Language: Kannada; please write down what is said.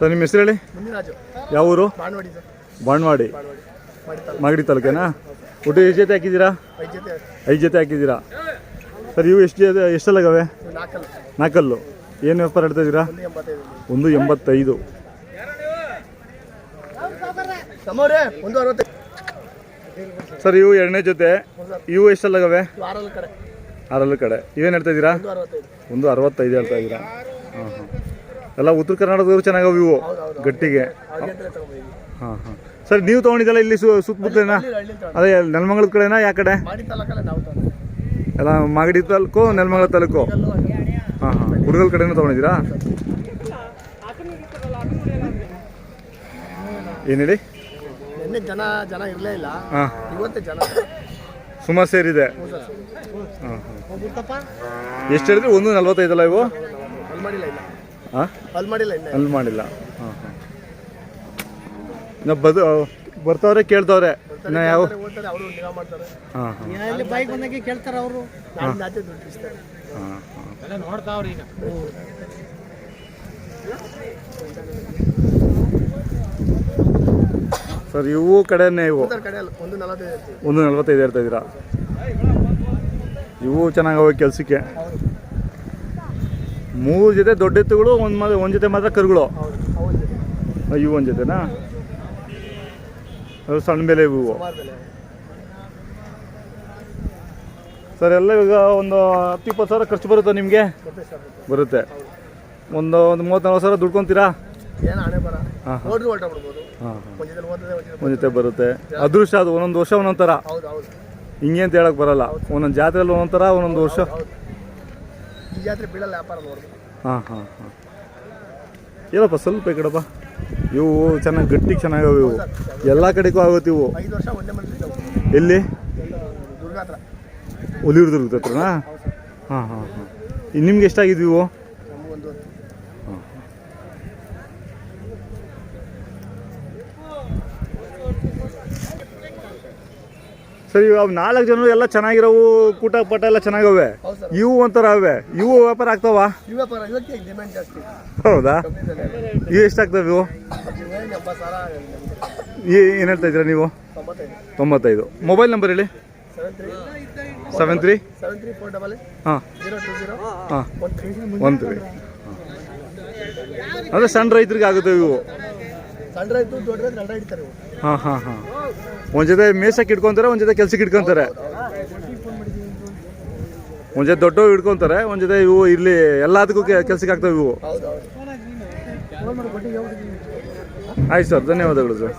ಸರ್ ನಿಮ್ಮ ಹೆಸರು ಹೇಳಿ. ಯಾವ ಊರು? ಬಾಣವಾಡಿ, ಮಾಗಡಿ ತಾಲೂಕೇನಾ? ಒಟ್ಟು ಎಷ್ಟು ಜೊತೆ ಹಾಕಿದ್ದೀರಾ? 5 ಜೊತೆ ಹಾಕಿದ್ದೀರಾ. ಸರ್ ಇವು ಎಷ್ಟೆಲ್ಲಾಗವೆ? 4. ಏನು ವ್ಯಾಪಾರ ಹೇಳ್ತಾ ಇದ್ದೀರಾ? 185. ಸರ್ ಇವು 2ನೇ ಜೊತೆ, ಇವು ಎಷ್ಟೆಲ್ಲಾಗವೆ? 6 ಕಡೆ. ಇವೇನು ಹೇಳ್ತಾ ಇದ್ದೀರಾ? 165 ಹೇಳ್ತಾ ಇದ್ದೀರಾ. ಹಾಂ ಹಾಂ. ಎಲ್ಲ ಉತ್ತರ ಕರ್ನಾಟಕದವರು ಚೆನ್ನಾಗವೆ ಇವು ಗಟ್ಟಿಗೆ. ಹಾಂ ಹಾಂ. ಸರ್ ನೀವು ತೊಗೊಂಡಿದ್ದಲ್ಲ ಇಲ್ಲಿ ಸುತ್ತಮುತ್ತಲಿನ? ಅದೇ ನೆಲಮಂಗಲದ ಕಡೆನಾ? ಯಾವ ಕಡೆ? ಎಲ್ಲ ಮಾಗಡಿ ತಾಲೂಕು, ನೆಲಮಂಗಲ ತಾಲೂಕು. ಹಾಂ ಹಾಂ. ಹುಡುಗರ ಕಡೆನೂ ತೊಗೊಂಡಿದ್ದೀರಾ? ಏನು ಹೇಳಿ? ಜನ ಇರಲೇ ಇಲ್ಲ. ಹಾಂ, ಇವತ್ತು ಜನ ಸುಮಾರು ಸೇರಿದೆ. ಹಾಂ ಹಾಂ. ಎಷ್ಟು ಹೇಳಿದ್ರಿ? 145 ಇವು? ಹಾಂ, ಅಲ್ಲಿ ಮಾಡಿಲ್ಲ. ಹಾಂ ಹಾಂ. ಬರ್ತಾವ್ರೆ, ಕೇಳ್ತಾವ್ರೆ ಇನ್ನು ಯಾವ? ಹಾಂ ಹಾಂ. ನೋಡ್ತಾವ್ರಿ ಈಗ. ಸರ್ ಇವು ಕಡೆನೇ, ಇವು 145 ಹೇಳ್ತಾ ಇದ್ದೀರಾ? ಇವು ಚೆನ್ನಾಗವೆ ಕೆಲಸಕ್ಕೆ. 3 ಜೊತೆ ದೊಡ್ಡ ಎತ್ತುಗಳು, ಒಂದು ಜೊತೆ ಮಾತ್ರ ಕರುಗಳು. ಇವು ಒಂದು ಜೊತೆನಾ? ಅದು ಸಣ್ಣ ಬೆಲೆ ಇವು. ಸರ್ ಎಲ್ಲ ಈಗ ಒಂದು 10-20 ಸಾವಿರ ಖರ್ಚು ಬರುತ್ತಾ ನಿಮಗೆ? ಬರುತ್ತೆ. ಒಂದು 30-40 ಸಾವಿರ ದುಡ್ಕೊತೀರಾ? ಹಾಂ ಹಾಂ. ಒಂದು ಜೊತೆ ಬರುತ್ತೆ. ಅದೃಷ್ಟ ಅದು. ಒಂದೊಂದು ವರ್ಷ ಒಂದೊಂದು ಥರ. ಹಿಂಗೆ ಅಂತ ಹೇಳಕ್ಕೆ ಬರಲ್ಲ. ಒಂದೊಂದು ಜಾತ್ರೆಯಲ್ಲಿ ಒಂದೊಂದು ಥರ, ಒಂದೊಂದು ವರ್ಷ. ಹಾಂ ಹಾಂ ಹಾಂ. ಏನಪ್ಪ ಸ್ವಲ್ಪ ಈ ಕಡೆಪ್ಪ. ಇವು ಚೆನ್ನಾಗಿ ಗಟ್ಟಿಗೆ ಚೆನ್ನಾಗವೆ ಇವು. ಎಲ್ಲ ಕಡೆಗೂ ಆಗುತ್ತೆ ಇವು. ಎಲ್ಲಿ? ಹುಲಿಯೂರ್ದುರ್ಗದ ಹತ್ರನಾ? ಹಾಂ ಹಾಂ ಹಾಂ. ನಿಮ್ಗೆ ಎಷ್ಟಾಗಿದ್ವಿ ಇವು? ಹಾಂ. ಸರಿ, ಅವು 4 ಜನರು ಎಲ್ಲ ಚೆನ್ನಾಗಿರೋವು, ಕೂಟ ಪಟ ಎಲ್ಲ ಚೆನ್ನಾಗವೆ. ಇವು ಒಂಥರ ಅವೆ. ಇವು ವ್ಯಾಪಾರ ಆಗ್ತಾವ? ಹೌದಾ? ಇವು ಎಷ್ಟಾಗ್ತವೆ ಇವು? ಏನು ಹೇಳ್ತಾ ಇದ್ದೀರಾ ನೀವು? 95. ಮೊಬೈಲ್ ನಂಬರ್ ಹೇಳಿ. 73 ಹಾಂ ಹಾಂ 13. ಅಂದರೆ ಸಣ್ಣ ರೈತರಿಗೆ ಆಗುತ್ತೆ ಇವು. ಹಾಂ ಹಾಂ ಹಾಂ. ಒಂದು ಜೊತೆ ಮೇಸಕ್ಕೆ ಇಟ್ಕೊತಾರೆ, ಒಂದು ಜೊತೆ ಕೆಲ್ಸಕ್ಕೆ ಇಟ್ಕೊತಾರೆ. ಒಂದು ಜೊತೆ ದೊಡ್ಡವು ಇಟ್ಕೊತಾರೆ, ಒಂದು ಜೊತೆ ಇವು ಇಲ್ಲಿ ಎಲ್ಲದಕ್ಕೂ ಕೆಲ್ಸಕ್ಕೆ ಆಗ್ತವೆ ಇವು. ಆಯ್ತು ಸರ್, ಧನ್ಯವಾದಗಳು ಸರ್.